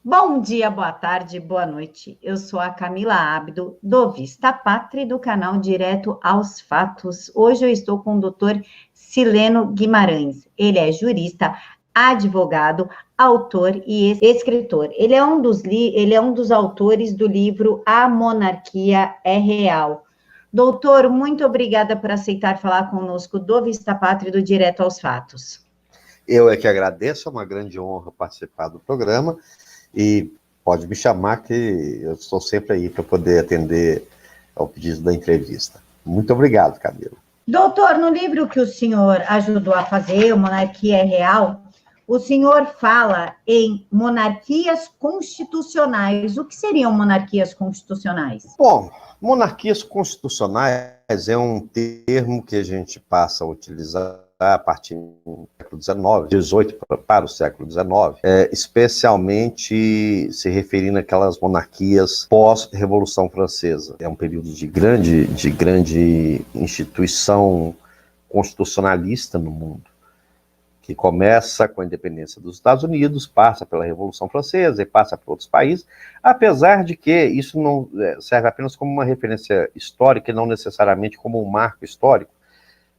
Bom dia, boa tarde, boa noite. Eu sou a Camila Abdo, do Vista Pátria, do canal Direto aos Fatos. Hoje eu estou com o doutor Sileno Guimarães. Ele é jurista, advogado, autor e escritor. Ele é um dos autores do livro A Monarquia é Real. Doutor, muito obrigada por aceitar falar conosco do Vista Pátria e do Direto aos Fatos. Eu é que agradeço, é uma grande honra participar do programa. E pode me chamar que eu estou sempre aí para poder atender ao pedido da entrevista. Muito obrigado, Camila. Doutor, no livro que o senhor ajudou a fazer, o Monarquia é Real, o senhor fala em monarquias constitucionais. O que seriam monarquias constitucionais? Bom, monarquias constitucionais é um termo que a gente passa a utilizar a partir do século XIX, XVIII para o século XIX, especialmente se referindo àquelas monarquias pós-Revolução Francesa. É um período de grande instituição constitucionalista no mundo, que começa com a independência dos Estados Unidos, passa pela Revolução Francesa e passa por outros países, apesar de que isso não serve apenas como uma referência histórica e não necessariamente como um marco histórico,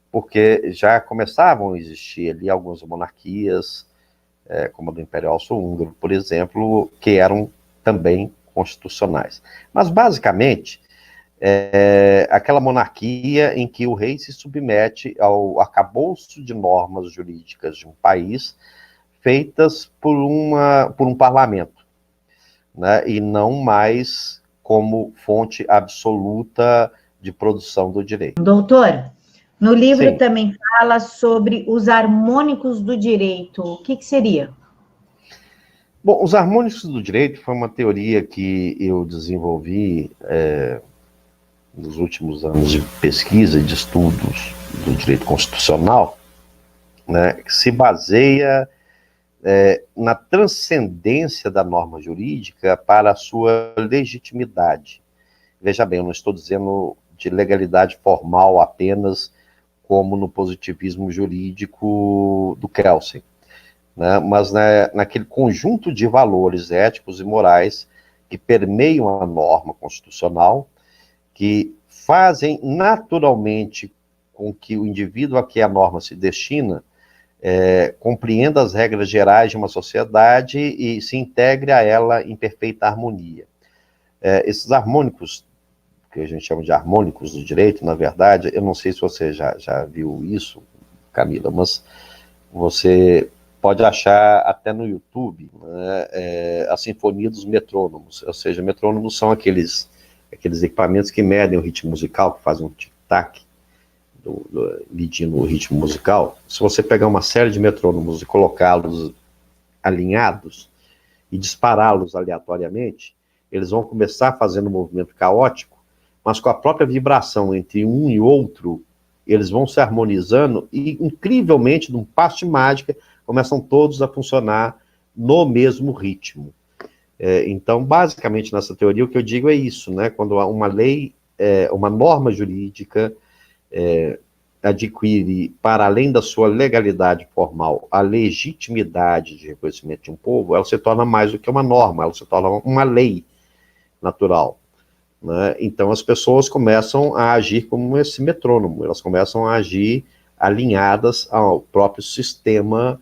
porque já começavam a existir ali algumas monarquias, como a do Império Austro-Húngaro, por exemplo, que eram também constitucionais. Mas, basicamente, aquela monarquia em que o rei se submete ao arcabouço de normas jurídicas de um país, feitas por um parlamento, né, e não mais como fonte absoluta de produção do direito. Doutor, no livro Sim. Também fala sobre os harmônicos do direito. O que seria? Bom, os harmônicos do direito foi uma teoria que eu desenvolvi nos últimos anos de pesquisa e de estudos do direito constitucional, né, que se baseia na transcendência da norma jurídica para a sua legitimidade. Veja bem, eu não estou dizendo de legalidade formal apenas, como no positivismo jurídico do Kelsen, né? Mas naquele conjunto de valores éticos e morais que permeiam a norma constitucional, que fazem naturalmente com que o indivíduo a que a norma se destina compreenda as regras gerais de uma sociedade e se integre a ela em perfeita harmonia. Esses harmônicos, que a gente chama de harmônicos do direito, na verdade, eu não sei se você já viu isso, Camila, mas você pode achar até no YouTube, né, a sinfonia dos metrônomos, ou seja, metrônomos são aqueles equipamentos que medem o ritmo musical, que fazem um tic-tac, medindo o ritmo musical. Se você pegar uma série de metrônomos e colocá-los alinhados e dispará-los aleatoriamente, eles vão começar fazendo um movimento caótico, mas com a própria vibração entre um e outro, eles vão se harmonizando e, incrivelmente, num passo de mágica, começam todos a funcionar no mesmo ritmo. Então, basicamente, nessa teoria, o que eu digo é isso, né? Quando uma lei, uma norma jurídica adquire, para além da sua legalidade formal, a legitimidade de reconhecimento de um povo, ela se torna mais do que uma norma, ela se torna uma lei natural. Né? Então as pessoas começam a agir como esse metrônomo, elas começam a agir alinhadas ao próprio sistema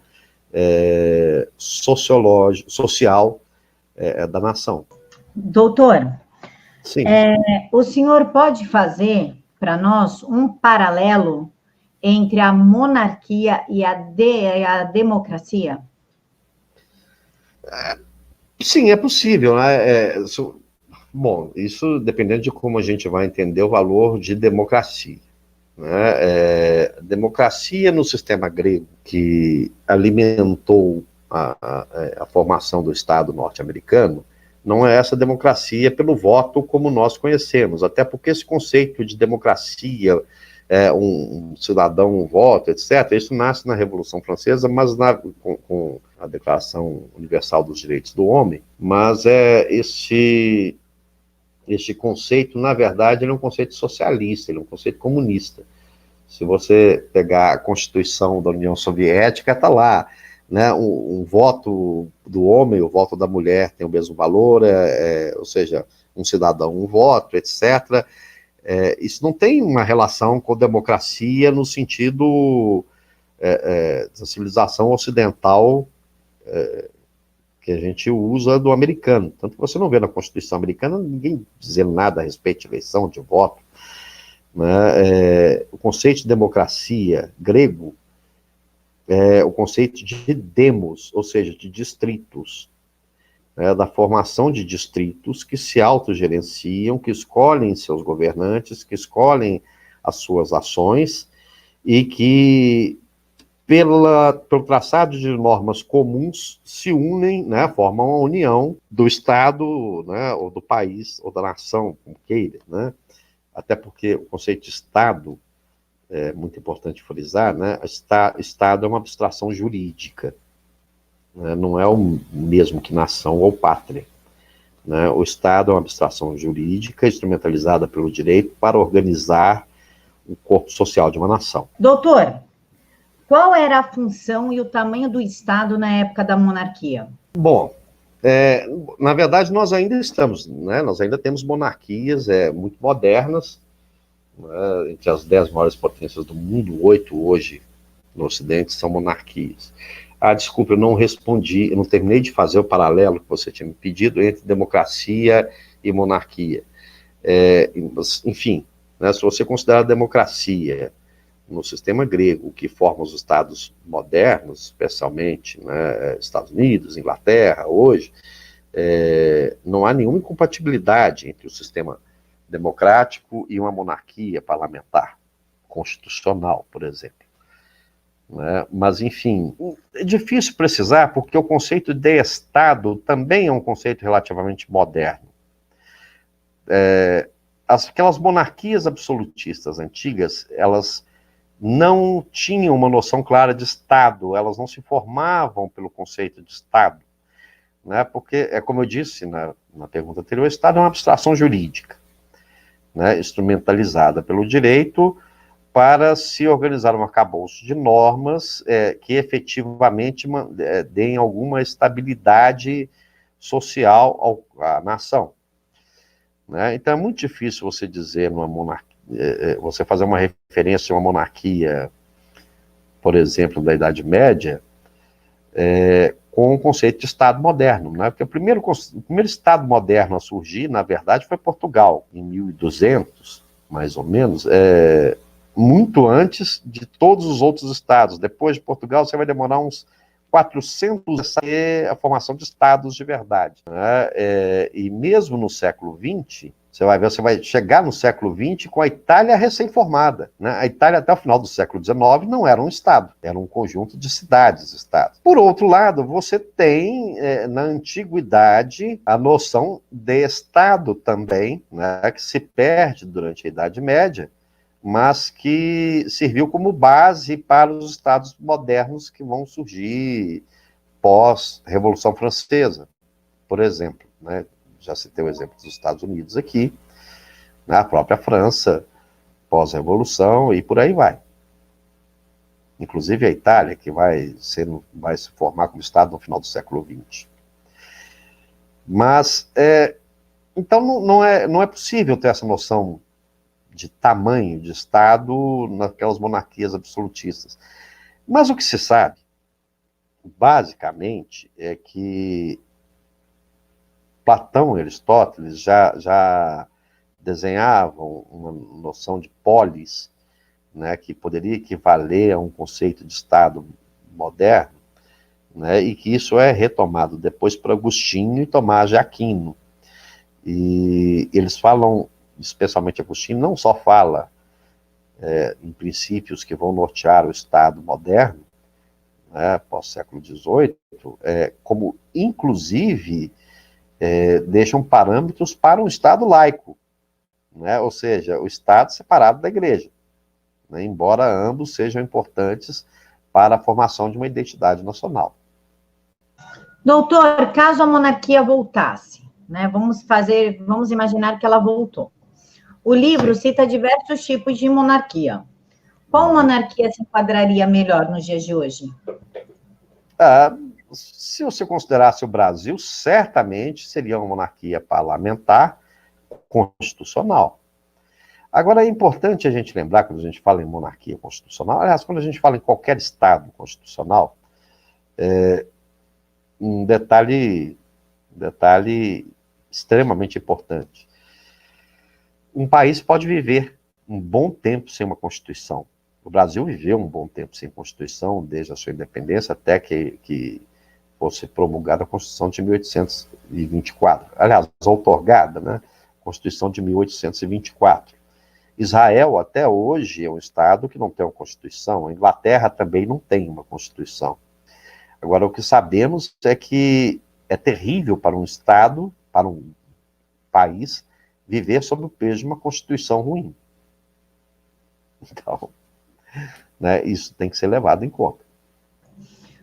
social da nação. Doutor, sim. O senhor pode fazer para nós um paralelo entre a monarquia e a democracia? Sim, é possível, né? Bom, isso dependendo de como a gente vai entender o valor de democracia. Né? Democracia no sistema grego, que alimentou a formação do Estado norte-americano, não é essa democracia pelo voto como nós conhecemos, até porque esse conceito de democracia, um cidadão, um voto, etc., isso nasce na Revolução Francesa, mas com a Declaração Universal dos Direitos do Homem, mas este conceito, na verdade, ele é um conceito socialista, ele é um conceito comunista. Se você pegar a Constituição da União Soviética, está lá, né, um voto do homem, o voto da mulher tem o mesmo valor, ou seja, um cidadão, um voto, etc. Isso não tem uma relação com democracia no sentido da civilização ocidental que a gente usa do americano. Tanto que você não vê na Constituição americana ninguém dizendo nada a respeito de eleição, de voto. Né? O conceito de democracia grego o conceito de demos, ou seja, de distritos, da formação de distritos que se autogerenciam, que escolhem seus governantes, que escolhem as suas ações e que, pelo traçado de normas comuns, se unem, né, formam uma união do Estado, né, ou do país, ou da nação, como queira, né? Até porque o conceito de Estado é muito importante frisar, né? Estado é uma abstração jurídica, né? Não é o mesmo que nação ou pátria. Né? O Estado é uma abstração jurídica instrumentalizada pelo direito para organizar o corpo social de uma nação. Doutor, qual era a função e o tamanho do Estado na época da monarquia? Bom, na verdade nós ainda estamos, né? Nós ainda temos monarquias muito modernas, né? Entre as 10 maiores potências do mundo, 8 hoje no Ocidente são monarquias. Desculpa, eu não respondi, eu não terminei de fazer o paralelo que você tinha me pedido entre democracia e monarquia. Enfim, né, se você considerar a democracia no sistema grego, que forma os estados modernos, especialmente, né, Estados Unidos, Inglaterra, hoje, não há nenhuma incompatibilidade entre o sistema democrático e uma monarquia parlamentar, constitucional, por exemplo. Né? Mas, enfim, é difícil precisar, porque o conceito de Estado também é um conceito relativamente moderno. Aquelas monarquias absolutistas antigas, elas não tinham uma noção clara de Estado, elas não se formavam pelo conceito de Estado, né? Porque, como eu disse na pergunta anterior, o Estado é uma abstração jurídica, né? Instrumentalizada pelo direito para se organizar um arcabouço de normas que efetivamente deem alguma estabilidade social à nação. Né? Então é muito difícil você dizer numa monarquia, você fazer uma referência a uma monarquia, por exemplo, da Idade Média, com o conceito de Estado moderno, né? Porque o primeiro Estado moderno a surgir, na verdade, foi Portugal, em 1200, mais ou menos, muito antes de todos os outros estados. Depois de Portugal, você vai demorar uns 400 anos a a formação de estados de verdade. Né? E mesmo no século XX, você vai chegar no século XX com a Itália recém-formada. Né? A Itália, até o final do século XIX, não era um estado, era um conjunto de cidades-estados. Por outro lado, você tem, na antiguidade, a noção de estado também, né, que se perde durante a Idade Média, mas que serviu como base para os estados modernos que vão surgir pós-Revolução Francesa, por exemplo. Né? Já citei o exemplo dos Estados Unidos aqui, né? A própria França, pós-Revolução, e por aí vai. Inclusive a Itália, que vai se formar como Estado no final do século XX. Mas, então, não é possível ter essa noção de tamanho de Estado naquelas monarquias absolutistas. Mas o que se sabe, basicamente, é que Platão e Aristóteles já desenhavam uma noção de polis, né, que poderia equivaler a um conceito de Estado moderno, né, e que isso é retomado depois por Agostinho e Tomás de Aquino. E eles falam, especialmente Agostinho, não só fala em princípios que vão nortear o Estado moderno, né, pós-século XVIII, como, inclusive, deixam parâmetros para um Estado laico, né, ou seja, o Estado separado da Igreja, né, embora ambos sejam importantes para a formação de uma identidade nacional. Doutor, caso a monarquia voltasse, né, vamos imaginar que ela voltou. O livro cita diversos tipos de monarquia. Qual monarquia se enquadraria melhor nos dias de hoje? Ah, se você considerasse o Brasil, certamente seria uma monarquia parlamentar constitucional. Agora, é importante a gente lembrar, quando a gente fala em monarquia constitucional, aliás, quando a gente fala em qualquer Estado constitucional, um detalhe extremamente importante. Um país pode viver um bom tempo sem uma Constituição. O Brasil viveu um bom tempo sem Constituição, desde a sua independência até que fosse promulgada a Constituição de 1824. Aliás, outorgada, né? Constituição de 1824. Israel, até hoje, é um Estado que não tem uma Constituição. A Inglaterra também não tem uma Constituição. Agora, o que sabemos é que é terrível para um Estado, para um país, viver sob o peso de uma Constituição ruim. Então, né, isso tem que ser levado em conta.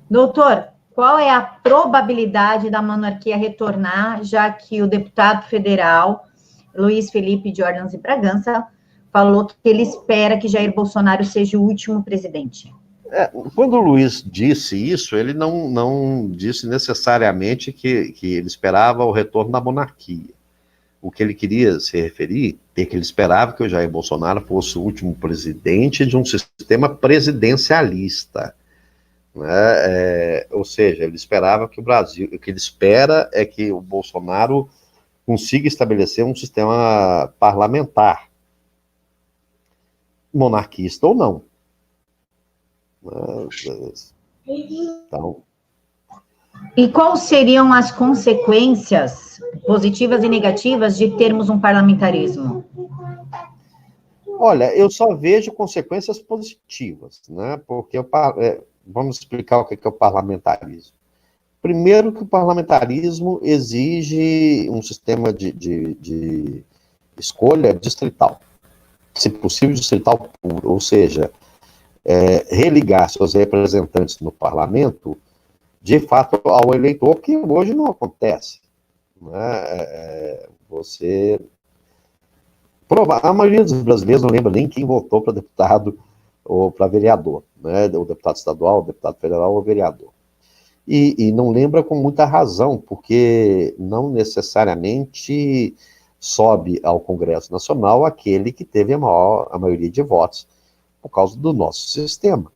Doutor, qual é a probabilidade da monarquia retornar, já que o deputado federal Luiz Felipe Jordans e Bragança falou que ele espera que Jair Bolsonaro seja o último presidente? Quando o Luiz disse isso, ele não disse necessariamente que ele esperava o retorno da monarquia. O que ele queria se referir é que ele esperava que o Jair Bolsonaro fosse o último presidente de um sistema presidencialista. Né? Ou seja, ele esperava que o Brasil, o que ele espera é que o Bolsonaro consiga estabelecer um sistema parlamentar, monarquista ou não. Então, e quais seriam as consequências positivas e negativas de termos um parlamentarismo? Olha, eu só vejo consequências positivas, né? Porque vamos explicar o que é o parlamentarismo. Primeiro, que o parlamentarismo exige um sistema de escolha distrital, se possível distrital puro, ou seja, religar seus representantes no parlamento, de fato, ao eleitor, que hoje não acontece. Né? A maioria dos brasileiros não lembra nem quem votou para deputado ou para vereador, né? O deputado estadual, o deputado federal ou o vereador. E não lembra com muita razão, porque não necessariamente sobe ao Congresso Nacional aquele que teve a maioria de votos por causa do nosso sistema.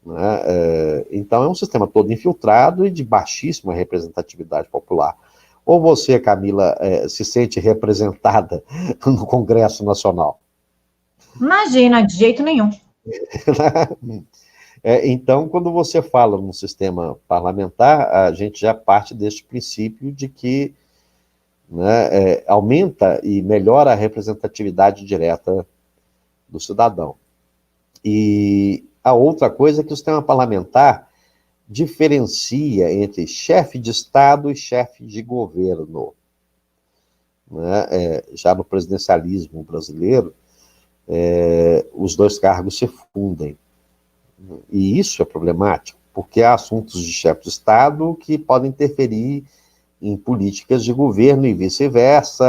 Né? Então é um sistema todo infiltrado e de baixíssima representatividade popular. Ou você, Camila, se sente representada no Congresso Nacional? Imagina, de jeito nenhum. Então, quando você fala num sistema parlamentar, a gente já parte deste princípio de que, né, aumenta e melhora a representatividade direta do cidadão. E a outra coisa é que o sistema parlamentar diferencia entre chefe de Estado e chefe de governo. Né? Já no presidencialismo brasileiro, os dois cargos se fundem. E isso é problemático, porque há assuntos de chefe de Estado que podem interferir em políticas de governo e vice-versa,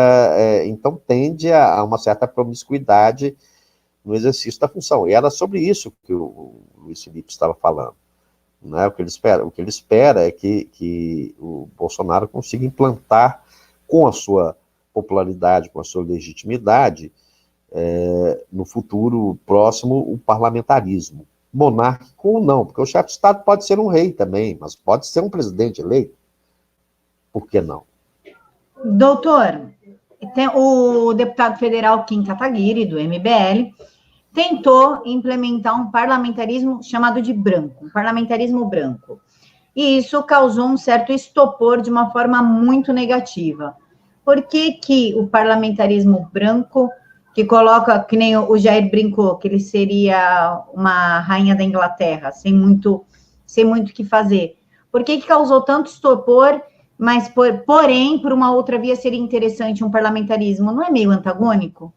então tende a uma certa promiscuidade no exercício da função. E era sobre isso que o Luiz Felipe estava falando. Né? O que ele espera é que o Bolsonaro consiga implantar, com a sua popularidade, com a sua legitimidade, no futuro próximo, o parlamentarismo. Monárquico ou não, porque o chefe de Estado pode ser um rei também, mas pode ser um presidente eleito. Por que não? Doutor, o deputado federal Kim Kataguiri, do MBL, tentou implementar um parlamentarismo chamado de branco, um parlamentarismo branco. E isso causou um certo estopor de uma forma muito negativa. Por que o parlamentarismo branco, que coloca, que nem o Jair brincou, que ele seria uma rainha da Inglaterra, sem muito o que fazer? Por que causou tanto estopor, mas, porém, por uma outra via seria interessante um parlamentarismo? Não é meio antagônico?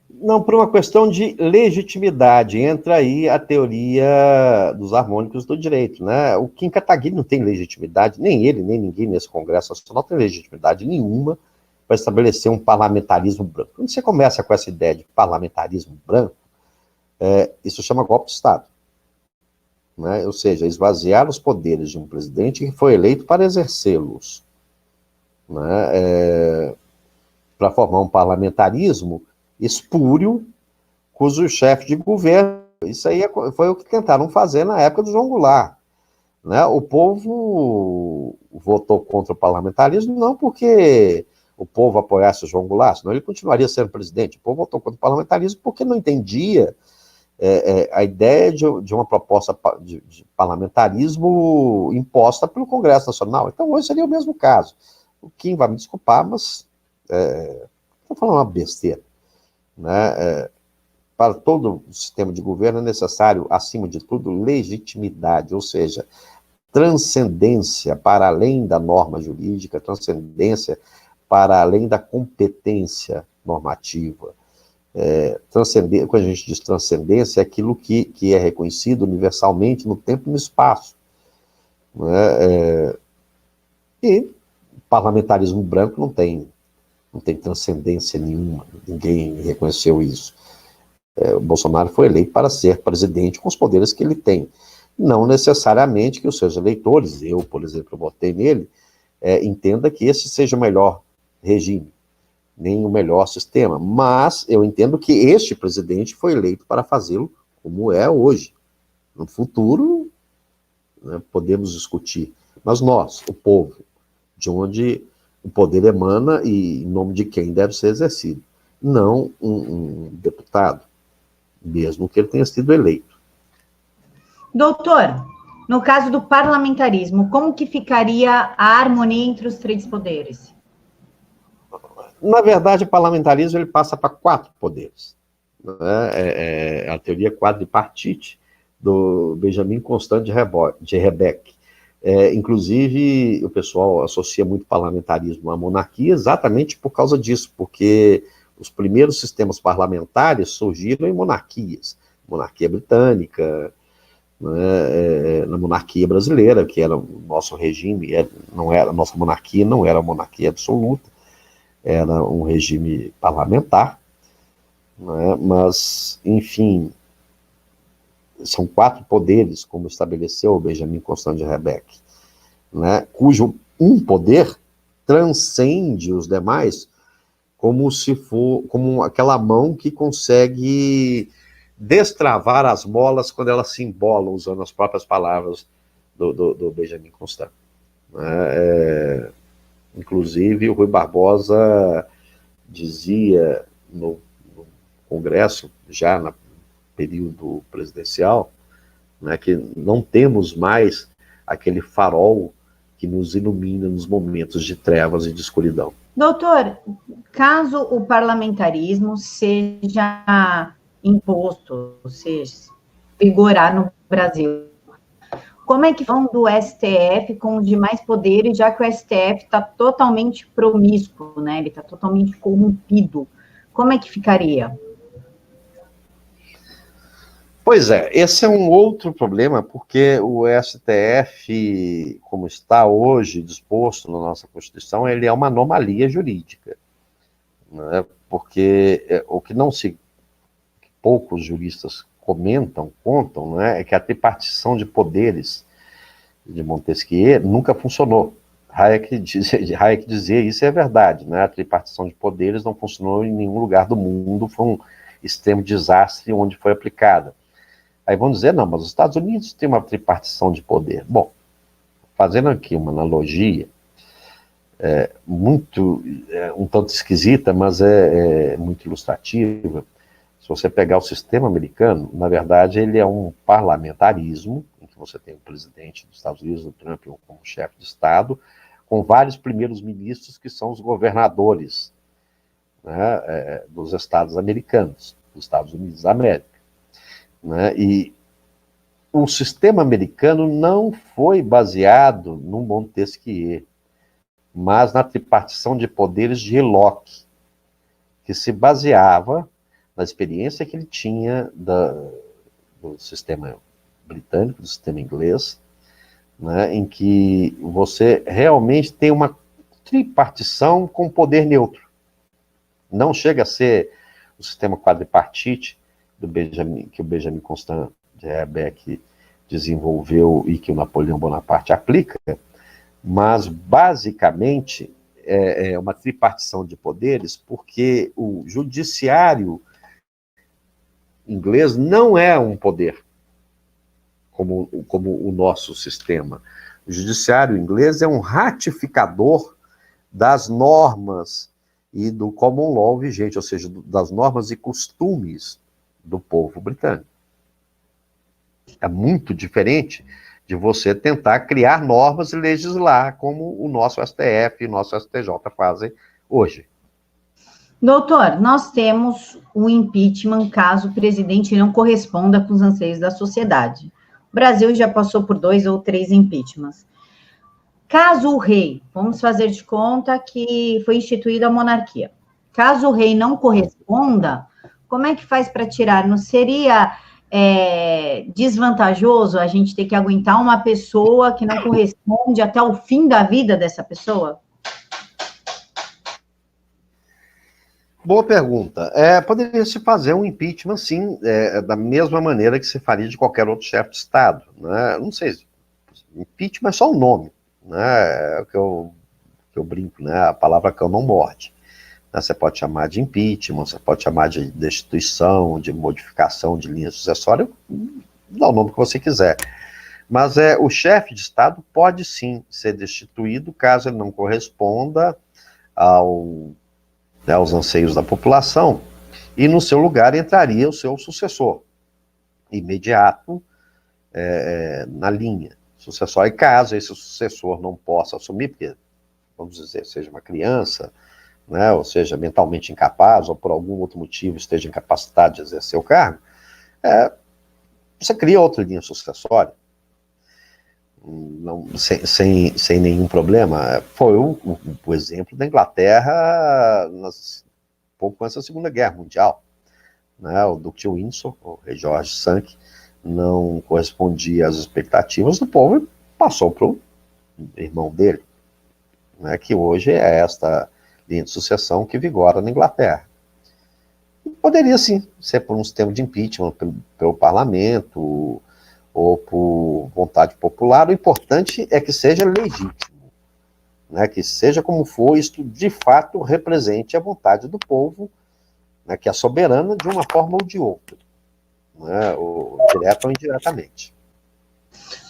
Não, por uma questão de legitimidade. Entra aí a teoria dos harmônicos do direito, né? O Kim Kataguiri não tem legitimidade, nem ele, nem ninguém nesse Congresso Nacional tem legitimidade nenhuma para estabelecer um parlamentarismo branco. Quando você começa com essa ideia de parlamentarismo branco, isso chama golpe de Estado. né? Ou seja, esvaziar os poderes de um presidente que foi eleito para exercê-los, né? Para formar um parlamentarismo espúrio, cujo chefe de governo, isso aí foi o que tentaram fazer na época do João Goulart, né? O povo votou contra o parlamentarismo não porque o povo apoiasse o João Goulart, senão ele continuaria sendo presidente. O povo votou contra o parlamentarismo porque não entendia a ideia de uma proposta de parlamentarismo imposta pelo Congresso Nacional. Então, hoje seria o mesmo caso. O Kim vai me desculpar, mas estou falando uma besteira, né? Para todo o sistema de governo é necessário, acima de tudo, legitimidade, ou seja, transcendência para além da norma jurídica, transcendência para além da competência normativa. Quando a gente diz transcendência, é aquilo que é reconhecido universalmente no tempo e no espaço, né? E parlamentarismo branco não tem transcendência nenhuma, ninguém reconheceu isso. O Bolsonaro foi eleito para ser presidente com os poderes que ele tem. Não necessariamente que os seus eleitores, eu, por exemplo, votei nele, entenda que esse seja o melhor regime, nem o melhor sistema, mas eu entendo que este presidente foi eleito para fazê-lo como é hoje. No futuro, né, podemos discutir, mas nós, o povo, de onde o poder emana e em nome de quem deve ser exercido, não um deputado, mesmo que ele tenha sido eleito. Doutor, no caso do parlamentarismo, como que ficaria a harmonia entre os três poderes? Na verdade, o parlamentarismo ele passa para 4 poderes. Né? A teoria quadripartite do Benjamin Constant de Rebecque. Inclusive, o pessoal associa muito parlamentarismo à monarquia exatamente por causa disso, porque os primeiros sistemas parlamentares surgiram em monarquias. Monarquia britânica, né, na monarquia brasileira, que era o nosso regime, a nossa monarquia não era a monarquia absoluta, era um regime parlamentar, né, mas, enfim, são 4 poderes, como estabeleceu o Benjamin Constant de Rebecque, né, cujo um poder transcende os demais, como aquela mão que consegue destravar as molas quando elas se embolam, usando as próprias palavras do Benjamin Constant. Inclusive, o Rui Barbosa dizia no Congresso, já no período presidencial, né, que não temos mais aquele farol que nos ilumina nos momentos de trevas e de escuridão. Doutor, caso o parlamentarismo seja imposto, ou seja, vigorar no Brasil, como é que vão do STF com os demais poderes, já que o STF está totalmente promíscuo, né? Ele está totalmente corrompido. Como é que ficaria? Pois é, esse é um outro problema, porque o STF, como está hoje disposto na nossa Constituição, ele é uma anomalia jurídica, né? Porque o que poucos juristas contam, né, é que a tripartição de poderes de Montesquieu nunca funcionou. Hayek dizia isso, é verdade, né? A tripartição de poderes não funcionou em nenhum lugar do mundo, foi um extremo desastre onde foi aplicada. Aí vão dizer, não, mas os Estados Unidos têm uma tripartição de poder. Bom, fazendo aqui uma analogia, um tanto esquisita, mas muito ilustrativa. Se você pegar o sistema americano, na verdade, ele é um parlamentarismo, em que você tem o presidente dos Estados Unidos, o Trump, como chefe de Estado, com vários primeiros ministros que são os governadores, né, dos estados americanos, dos Estados Unidos da América. Né? E o sistema americano não foi baseado no Montesquieu, mas na tripartição de poderes de Locke, que se baseava na experiência que ele tinha do sistema britânico, do sistema inglês, né, em que você realmente tem uma tripartição com poder neutro. Não chega a ser o sistema quadripartite que o Benjamin Constant de Rebecque desenvolveu e que o Napoleão Bonaparte aplica, mas, basicamente, é uma tripartição de poderes, porque o judiciário inglês não é um poder, como o nosso sistema. O judiciário inglês é um ratificador das normas e do common law vigente, ou seja, das normas e costumes do povo britânico. É muito diferente de você tentar criar normas e legislar, como o nosso STF e o nosso STJ fazem hoje. Doutor, nós temos o impeachment caso o presidente não corresponda com os anseios da sociedade. O Brasil já passou por 2 ou 3 impeachments. Caso o rei, vamos fazer de conta que foi instituída a monarquia. Caso o rei não corresponda, como é que faz para tirar? Não seria desvantajoso a gente ter que aguentar uma pessoa que não corresponde até o fim da vida dessa pessoa? Boa pergunta. Poderia se fazer um impeachment, sim, da mesma maneira que se faria de qualquer outro chefe de Estado. Né? Não sei, impeachment é só um nome. Né? É o que eu brinco, né? A palavra cão não morde. Né? Você pode chamar de impeachment, você pode chamar de destituição, de modificação de linha sucessória, dá o nome que você quiser. Mas o chefe de Estado pode sim ser destituído caso ele não corresponda aos anseios da população, e no seu lugar entraria o seu sucessor, imediato, na linha sucessória. E caso esse sucessor não possa assumir, porque, vamos dizer, seja uma criança, né, ou seja, mentalmente incapaz, ou por algum outro motivo esteja incapacitado de exercer o cargo, você cria outra linha sucessória, não, sem nenhum problema. Foi o exemplo da Inglaterra pouco antes da Segunda Guerra Mundial. Né? O Duque de Windsor, o rei George V, não correspondia às expectativas do povo e passou para o irmão dele, né? Que hoje é esta linha de sucessão que vigora na Inglaterra. E poderia sim ser por um sistema de impeachment pelo parlamento ou por vontade popular. O importante é que seja legítimo, né, que seja como for, isto de fato represente a vontade do povo, né, que é soberana de uma forma ou de outra, né, ou direta ou indiretamente.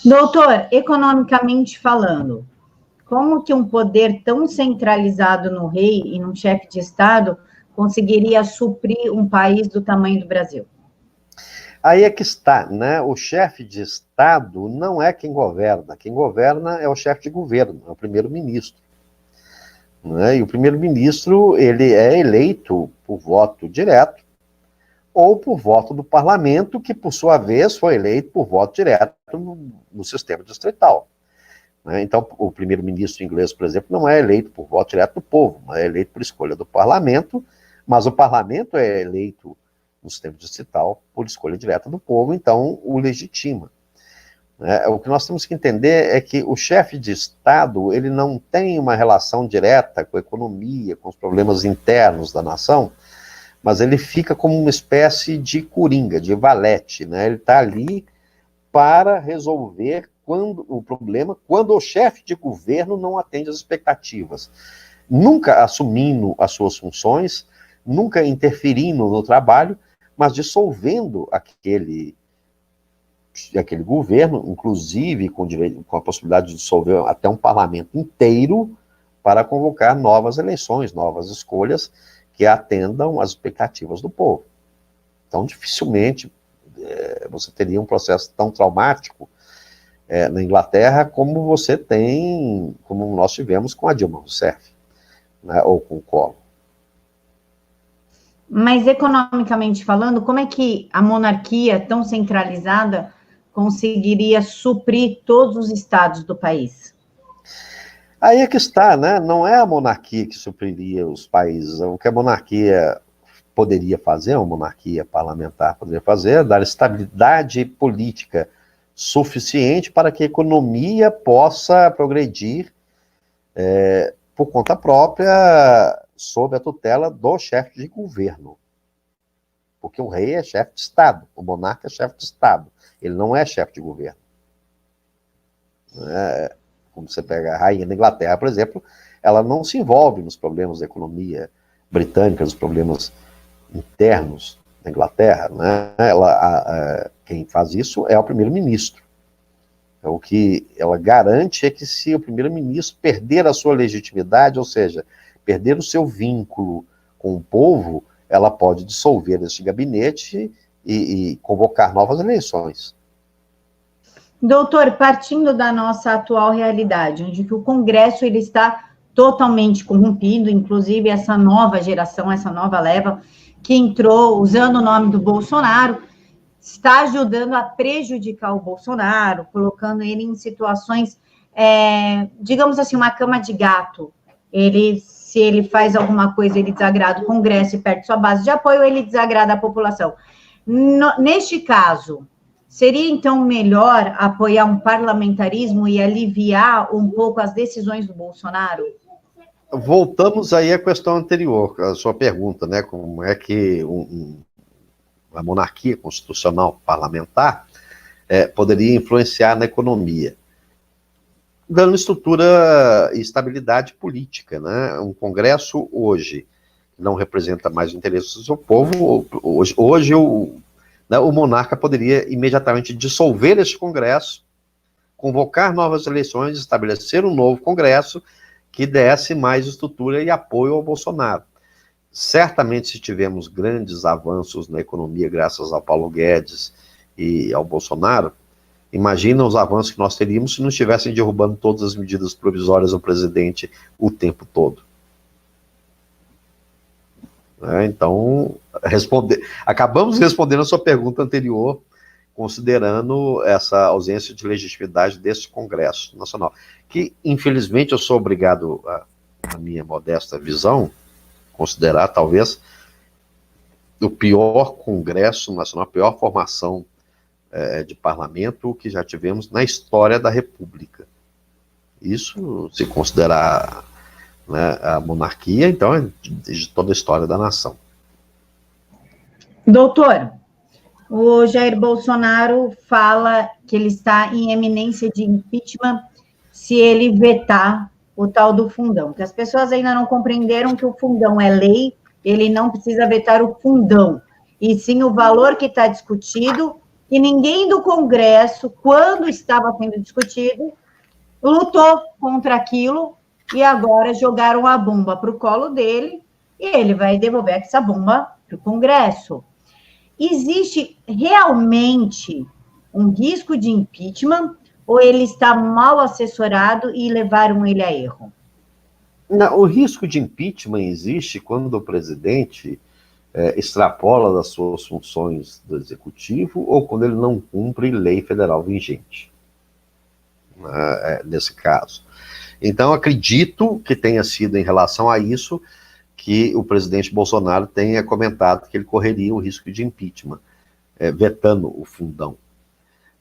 Doutor, economicamente falando, como que um poder tão centralizado no rei e num chefe de Estado conseguiria suprir um país do tamanho do Brasil? Aí é que está, né? O chefe de Estado não é quem governa é o chefe de governo, é o primeiro-ministro. Né? E o primeiro-ministro, ele é eleito por voto direto ou por voto do parlamento, que por sua vez foi eleito por voto direto no sistema distrital. Né? Então, o primeiro-ministro inglês, por exemplo, não é eleito por voto direto do povo, mas é eleito por escolha do parlamento, mas o parlamento é eleito no sistema distrital por escolha direta do povo, então o legitima. O que nós temos que entender é que o chefe de Estado, ele não tem uma relação direta com a economia, com os problemas internos da nação, mas ele fica como uma espécie de coringa, de valete, né? Ele está ali para resolver o problema quando o chefe de governo não atende às expectativas, nunca assumindo as suas funções, nunca interferindo no trabalho, mas dissolvendo aquele governo, inclusive com a possibilidade de dissolver até um parlamento inteiro para convocar novas eleições, novas escolhas que atendam às expectativas do povo. Então, dificilmente você teria um processo tão traumático na Inglaterra como como nós tivemos com a Dilma Rousseff, né, ou com o Collor. Mas, economicamente falando, como é que a monarquia tão centralizada conseguiria suprir todos os estados do país? Aí é que está, né? Não é a monarquia que supriria os países. O que a monarquia poderia fazer, uma monarquia parlamentar poderia fazer, é dar estabilidade política suficiente para que a economia possa progredir por conta própria, sob a tutela do chefe de governo. Porque o rei é chefe de Estado, o monarca é chefe de Estado, ele não é chefe de governo. né? Como você pega a rainha da Inglaterra, por exemplo, ela não se envolve nos problemas da economia britânica, nos problemas internos da Inglaterra, né? Quem faz isso é o primeiro-ministro. Então, o que ela garante é que se o primeiro-ministro perder a sua legitimidade, ou seja, perder o seu vínculo com o povo, ela pode dissolver este gabinete e convocar novas eleições. Doutor, partindo da nossa atual realidade, onde que o Congresso ele está totalmente corrompido, inclusive essa nova geração, essa nova leva, que entrou usando o nome do Bolsonaro, está ajudando a prejudicar o Bolsonaro, colocando ele em situações, digamos assim, uma cama de gato. Se ele faz alguma coisa, ele desagrada o Congresso e perde sua base de apoio, ele desagrada a população. Neste caso, seria, então, melhor apoiar um parlamentarismo e aliviar um pouco as decisões do Bolsonaro? Voltamos aí à questão anterior, a sua pergunta, né? Como é que a monarquia constitucional parlamentar poderia influenciar na economia? Dando estrutura e estabilidade política, né? Um Congresso hoje não representa mais os interesses do seu povo. Hoje o monarca poderia imediatamente dissolver esse Congresso, convocar novas eleições, estabelecer um novo Congresso que desse mais estrutura e apoio ao Bolsonaro. Certamente, se tivermos grandes avanços na economia graças ao Paulo Guedes e ao Bolsonaro, imagina os avanços que nós teríamos se não estivessem derrubando todas as medidas provisórias do presidente o tempo todo. Então, acabamos respondendo a sua pergunta anterior, considerando essa ausência de legitimidade desse Congresso Nacional, que, infelizmente, eu sou obrigado, na minha modesta visão, considerar, talvez, o pior Congresso Nacional, a pior formação de parlamento que já tivemos na história da República. Isso, se considerar, né, a monarquia, então, é de toda a história da nação. Doutor, o Jair Bolsonaro fala que ele está em eminência de impeachment se ele vetar o tal do fundão, que as pessoas ainda não compreenderam que o fundão é lei, ele não precisa vetar o fundão, e sim o valor que está discutido, e ninguém do Congresso, quando estava sendo discutido, lutou contra aquilo, e agora jogaram a bomba para o colo dele, e ele vai devolver essa bomba para o Congresso. Existe realmente um risco de impeachment ou ele está mal assessorado e levaram ele a erro? Não, o risco de impeachment existe quando o presidente extrapola das suas funções do executivo ou quando ele não cumpre lei federal vigente, nesse caso. Então, acredito que tenha sido em relação a isso que o presidente Bolsonaro tenha comentado que ele correria o risco de impeachment, vetando o fundão.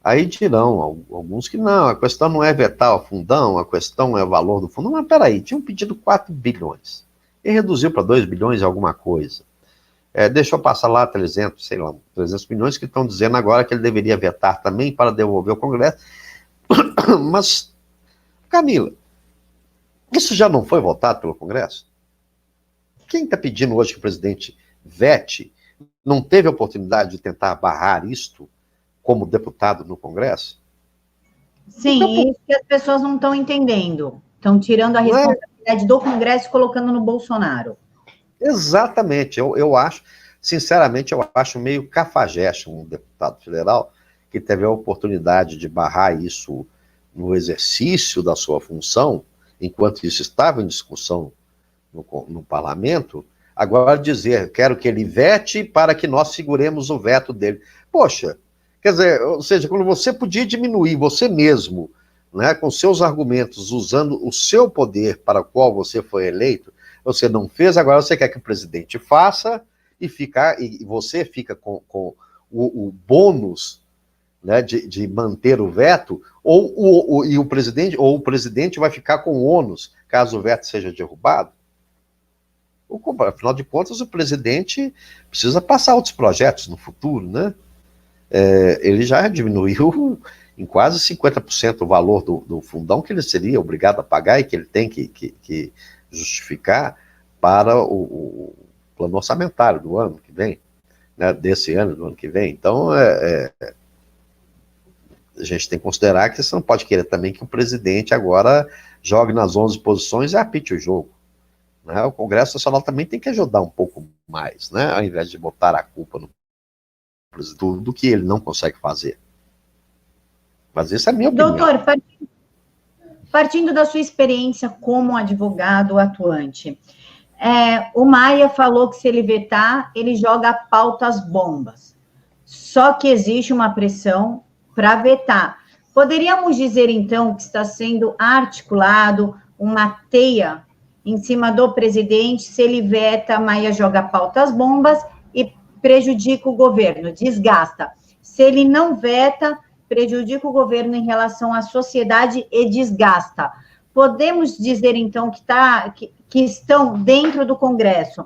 Aí dirão alguns que não, a questão não é vetar o fundão, a questão é o valor do fundão. Mas peraí, tinham pedido 4 bilhões, e reduziu para 2 bilhões e alguma coisa. Deixou passar lá 300 milhões que estão dizendo agora que ele deveria vetar também para devolver ao Congresso. Mas, Camila, isso já não foi votado pelo Congresso? Quem está pedindo hoje que o presidente vete não teve a oportunidade de tentar barrar isto como deputado no Congresso? Sim, então, isso que as pessoas não estão entendendo. Estão tirando a responsabilidade do Congresso e colocando no Bolsonaro. Exatamente. Eu acho, sinceramente, eu acho meio cafajeste um deputado federal que teve a oportunidade de barrar isso no exercício da sua função, enquanto isso estava em discussão no parlamento, agora dizer, quero que ele vete para que nós seguremos o veto dele. Poxa, quer dizer, ou seja, quando você podia diminuir você mesmo, né, com seus argumentos, usando o seu poder para o qual você foi eleito, você não fez, agora você quer que o presidente faça e você fica com o bônus, né, de manter o veto, ou o presidente vai ficar com o ônus caso o veto seja derrubado. Afinal de contas, o presidente precisa passar outros projetos no futuro, né? Ele já diminuiu em quase 50% o valor do fundão que ele seria obrigado a pagar e que ele tem que justificar para o plano orçamentário do ano que vem, né, desse ano, do ano que vem. Então, a gente tem que considerar que você não pode querer também que o presidente agora jogue nas 11 posições e apite o jogo. Né? O Congresso Nacional também tem que ajudar um pouco mais, né, ao invés de botar a culpa no presidente do que ele não consegue fazer. Mas essa é a minha opinião. Doutor, partindo da sua experiência como advogado atuante, o Maia falou que se ele vetar, ele joga pautas bombas. Só que existe uma pressão para vetar. Poderíamos dizer, então, que está sendo articulado uma teia em cima do presidente, se ele veta, Maia joga pautas bombas e prejudica o governo, desgasta. Se ele não veta, prejudica o governo em relação à sociedade e desgasta. Podemos dizer, então, que estão dentro do Congresso,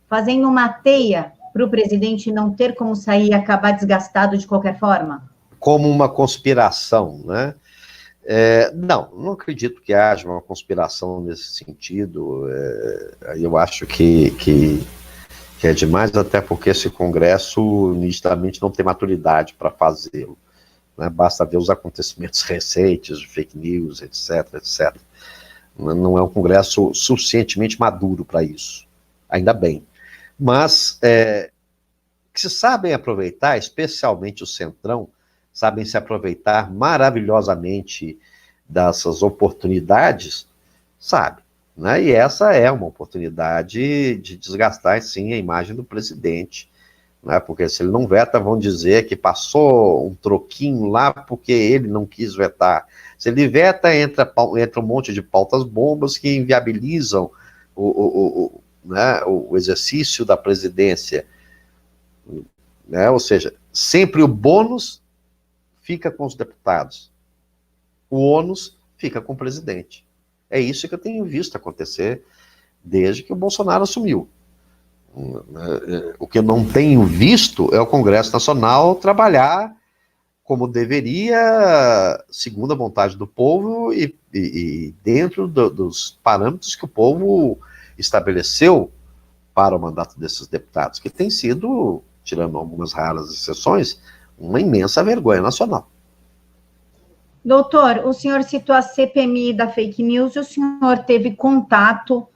fazendo uma teia para o presidente não ter como sair e acabar desgastado de qualquer forma? Como uma conspiração, né? Não acredito que haja uma conspiração nesse sentido. Eu acho que é demais, até porque esse Congresso nitidamente não tem maturidade para fazê-lo. Né? Basta ver os acontecimentos recentes, fake news, etc, etc. Não é um Congresso suficientemente maduro para isso, ainda bem. Mas que se sabem aproveitar, especialmente o Centrão, sabem se aproveitar maravilhosamente dessas oportunidades, sabe? Né? E essa é uma oportunidade de desgastar, sim, a imagem do presidente. Né? Porque se ele não veta, vão dizer que passou um troquinho lá porque ele não quis vetar. Se ele veta, entra um monte de pautas bombas que inviabilizam o exercício da presidência. Né? Ou seja, sempre o bônus fica com os deputados, o ônus fica com o presidente. É isso que eu tenho visto acontecer desde que o Bolsonaro assumiu. O que eu não tenho visto é o Congresso Nacional trabalhar como deveria, segundo a vontade do povo e dentro dos parâmetros que o povo estabeleceu para o mandato desses deputados, que tem sido, tirando algumas raras exceções, uma imensa vergonha nacional. Doutor, o senhor citou a CPMI da fake news, e o senhor teve contato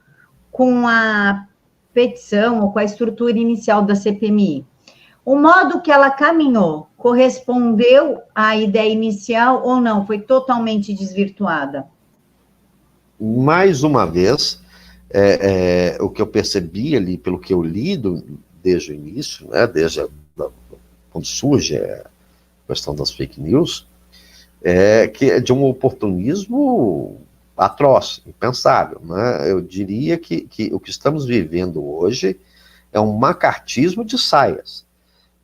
com a petição ou com a estrutura inicial da CPMI. O modo que ela caminhou correspondeu à ideia inicial ou não? Foi totalmente desvirtuada? Mais uma vez, o que eu percebi ali, pelo que eu li desde o início, né, quando surge a questão das fake news, que é de um oportunismo atroz, impensável. Né? Eu diria que o que estamos vivendo hoje é um macartismo de saias.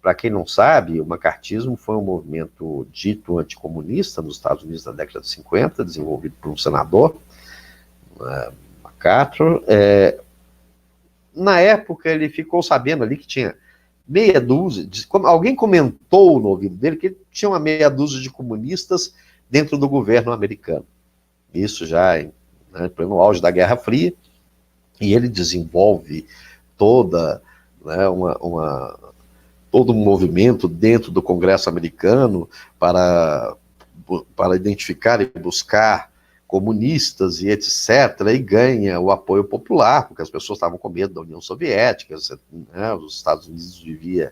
Para quem não sabe, o macartismo foi um movimento dito anticomunista nos Estados Unidos na década de 50, desenvolvido por um senador, MacArthur. Na época, ele ficou sabendo ali que tinha meia dúzia, alguém comentou no ouvido dele que tinha uma meia dúzia de comunistas dentro do governo americano. Isso já no pleno auge da Guerra Fria, e ele desenvolve toda, né, todo um movimento dentro do Congresso americano para identificar e buscar comunistas e etc., e ganha o apoio popular, porque as pessoas estavam com medo da União Soviética, né, os Estados Unidos viviam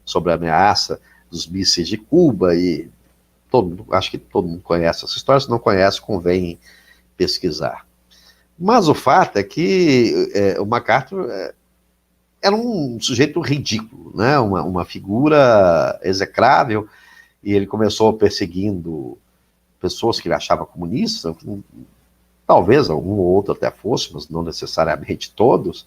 sob a ameaça dos mísseis de Cuba, e acho que todo mundo conhece essa história. Se não conhece, convém pesquisar. Mas o fato é que o MacArthur era um sujeito ridículo, né, uma figura execrável, e ele começou perseguindo pessoas que ele achava comunistas, talvez um ou outro até fosse, mas não necessariamente todos,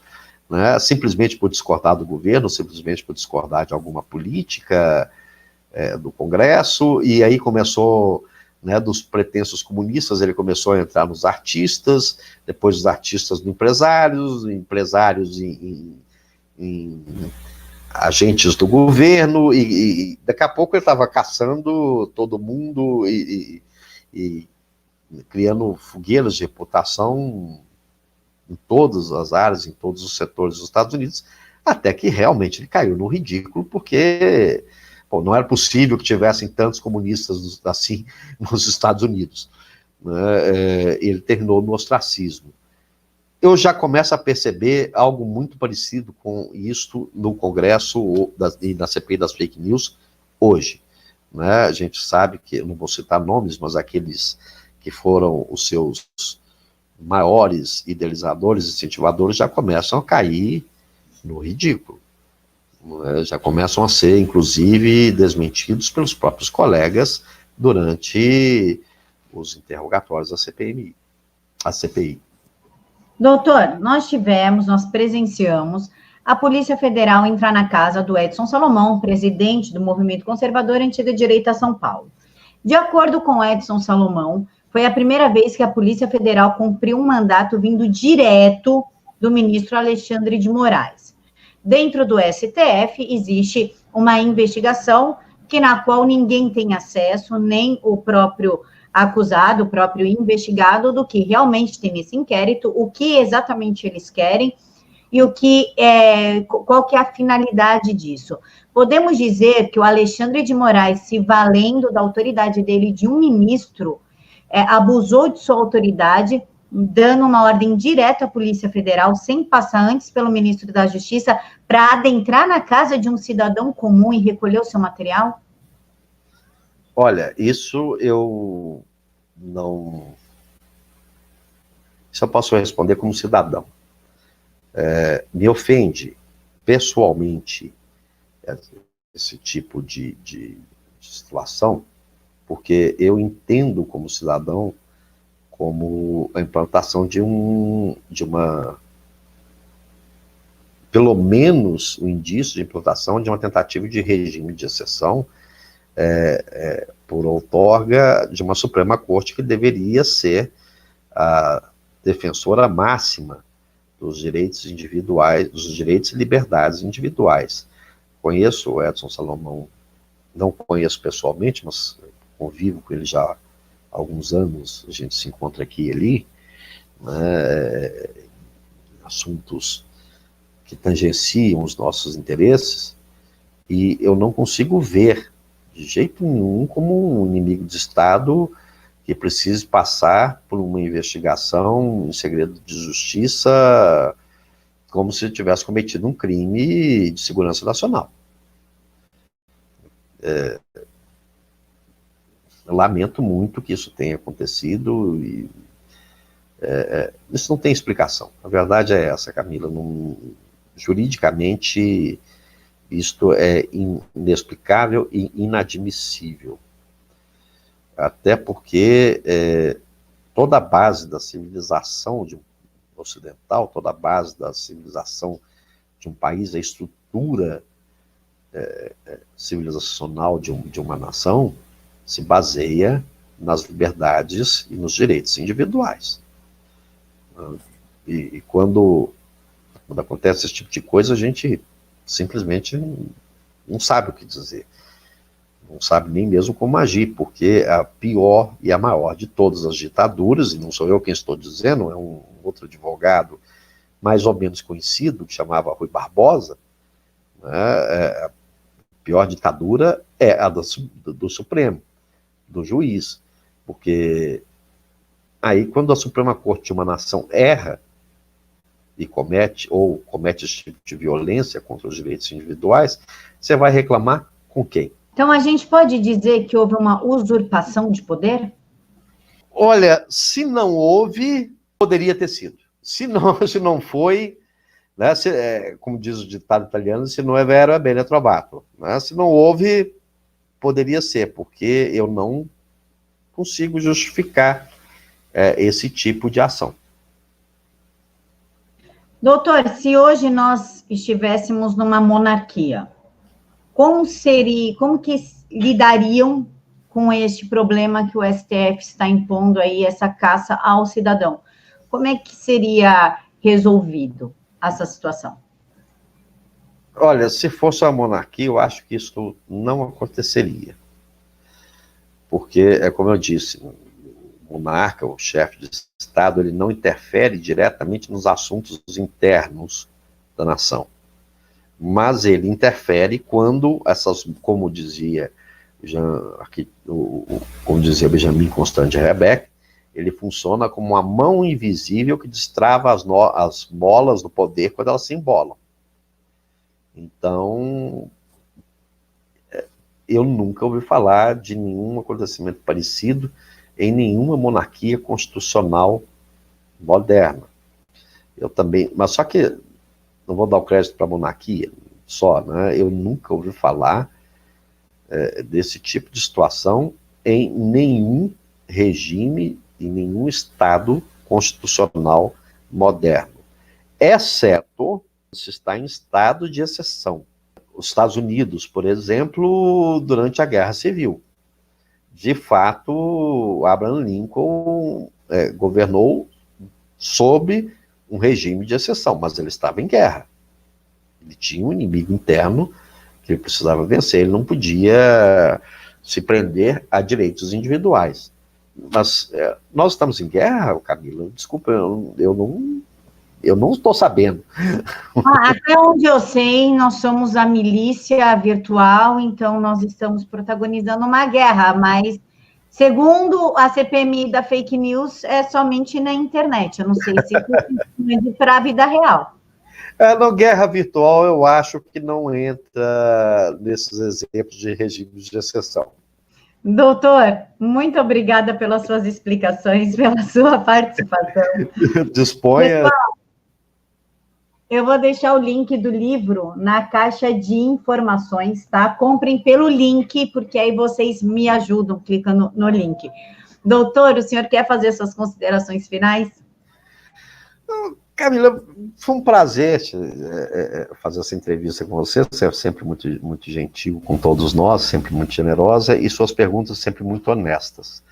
né, simplesmente por discordar do governo, simplesmente por discordar de alguma política do Congresso, e aí começou, né, dos pretensos comunistas, ele começou a entrar nos artistas, depois os artistas no empresários em agentes do governo, e daqui a pouco ele estava caçando todo mundo e criando fogueiras de reputação em todas as áreas, em todos os setores dos Estados Unidos, até que realmente ele caiu no ridículo, porque não era possível que tivessem tantos comunistas assim nos Estados Unidos. Né? Ele terminou no ostracismo. Eu já começo a perceber algo muito parecido com isso no Congresso e na CPI das fake news hoje. Né? A gente sabe que, eu não vou citar nomes, mas aqueles que foram os seus maiores idealizadores, incentivadores, já começam a cair no ridículo. Né? Já começam a ser, inclusive, desmentidos pelos próprios colegas durante os interrogatórios da CPI. Doutor, nós presenciamos a Polícia Federal entrar na casa do Edson Salomão, presidente do Movimento Conservador Antiga Direita São Paulo. De acordo com Edson Salomão, foi a primeira vez que a Polícia Federal cumpriu um mandato vindo direto do ministro Alexandre de Moraes. Dentro do STF existe uma investigação na qual ninguém tem acesso, nem o próprio acusado, o próprio investigado, do que realmente tem nesse inquérito, o que exatamente eles querem e qual que é a finalidade disso. Podemos dizer que o Alexandre de Moraes, se valendo da autoridade dele de um ministro, abusou de sua autoridade, dando uma ordem direta à Polícia Federal, sem passar antes pelo ministro da Justiça, para adentrar na casa de um cidadão comum e recolher o seu material? Olha, isso eu não... Isso eu posso responder como cidadão. Me ofende, pessoalmente, esse tipo de situação, porque eu entendo como cidadão como a implantação de uma... Pelo menos o indício de implantação de uma tentativa de regime de exceção por outorga de uma Suprema Corte que deveria ser a defensora máxima dos direitos individuais, dos direitos e liberdades individuais. Conheço o Edson Salomão, não conheço pessoalmente, mas convivo com ele já há alguns anos, a gente se encontra aqui e ali, né, assuntos que tangenciam os nossos interesses, e eu não consigo ver de jeito nenhum como um inimigo de Estado que precise passar por uma investigação em segredo de justiça como se tivesse cometido um crime de segurança nacional. Lamento muito que isso tenha acontecido e isso não tem explicação. A verdade é essa, Camila. Juridicamente, isto é inexplicável e inadmissível. Até porque toda a base da civilização ocidental, toda a base da civilização de um país, a estrutura civilizacional de uma nação, se baseia nas liberdades e nos direitos individuais. E quando acontece esse tipo de coisa, a gente simplesmente não sabe o que dizer. Não sabe nem mesmo como agir, porque a pior e a maior de todas as ditaduras, e não sou eu quem estou dizendo, é um outro advogado mais ou menos conhecido, que chamava Rui Barbosa, né, a pior ditadura é a do Supremo, do juiz, porque aí quando a Suprema Corte de uma nação erra e comete esse tipo de violência contra os direitos individuais, você vai reclamar com quem? Então, a gente pode dizer que houve uma usurpação de poder? Olha, se não houve, poderia ter sido. Se não foi, né, como diz o ditado italiano, se não é vero, é bene trovato. Né? Se não houve, poderia ser, porque eu não consigo justificar esse tipo de ação. Doutor, se hoje nós estivéssemos numa monarquia, como que lidariam com este problema que o STF está impondo aí, essa caça ao cidadão? Como é que seria resolvido essa situação? Olha, se fosse uma monarquia, eu acho que isso não aconteceria. Porque, é como eu disse, o monarca, o chefe de Estado, ele não interfere diretamente nos assuntos internos da nação. Mas ele interfere quando essas, como dizia Benjamin Constant de Rebecca, ele funciona como uma mão invisível que destrava as bolas do poder quando elas se embolam. Então, eu nunca ouvi falar de nenhum acontecimento parecido em nenhuma monarquia constitucional moderna. Eu também, mas só que não vou dar o crédito para a monarquia só, né? Eu nunca ouvi falar desse tipo de situação em nenhum regime, em nenhum Estado constitucional moderno, exceto se está em estado de exceção. Os Estados Unidos, por exemplo, durante a Guerra Civil. De fato, Abraham Lincoln governou sob um regime de exceção, mas ele estava em guerra. Ele tinha um inimigo interno que ele precisava vencer, ele não podia se prender a direitos individuais. Mas nós estamos em guerra, Camila? Desculpa, eu não estou sabendo. Até onde eu sei, nós somos a milícia virtual, então nós estamos protagonizando uma guerra, mas segundo a CPMI da fake news, é somente na internet. Eu não sei se é para a vida real. Na guerra virtual, eu acho que não entra nesses exemplos de regimes de exceção. Doutor, muito obrigada pelas suas explicações, pela sua participação. Disponha. Pessoal, eu vou deixar o link do livro na caixa de informações, tá? Comprem pelo link, porque aí vocês me ajudam clicando no link. Doutor, o senhor quer fazer suas considerações finais? Camila, foi um prazer fazer essa entrevista com você. Você é sempre muito, muito gentil com todos nós, sempre muito generosa, e suas perguntas sempre muito honestas.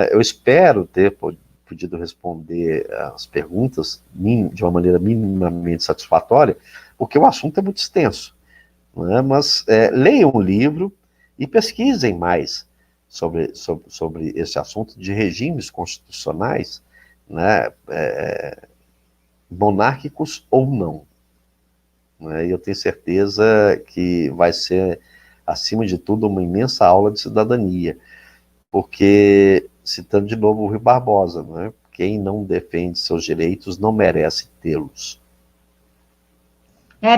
Eu espero ter podido responder as perguntas de uma maneira minimamente satisfatória, porque o assunto é muito extenso. Mas leiam o livro e pesquisem mais sobre esse assunto de regimes constitucionais, né, monárquicos ou não. E eu tenho certeza que vai ser, acima de tudo, uma imensa aula de cidadania, porque, citando de novo o Rui Barbosa, quem não defende seus direitos não merece tê-los.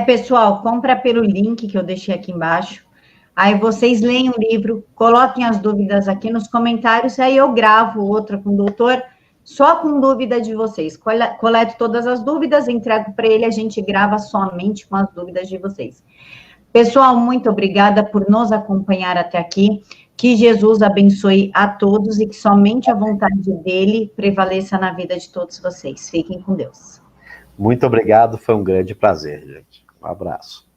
Pessoal, compra pelo link que eu deixei aqui embaixo. Aí vocês leem o livro, coloquem as dúvidas aqui nos comentários, aí eu gravo outra com o doutor, só com dúvida de vocês. Coleto todas as dúvidas, entrego para ele, a gente grava somente com as dúvidas de vocês. Pessoal, muito obrigada por nos acompanhar até aqui. Que Jesus abençoe a todos e que somente a vontade dele prevaleça na vida de todos vocês. Fiquem com Deus. Muito obrigado, foi um grande prazer, gente. Um abraço.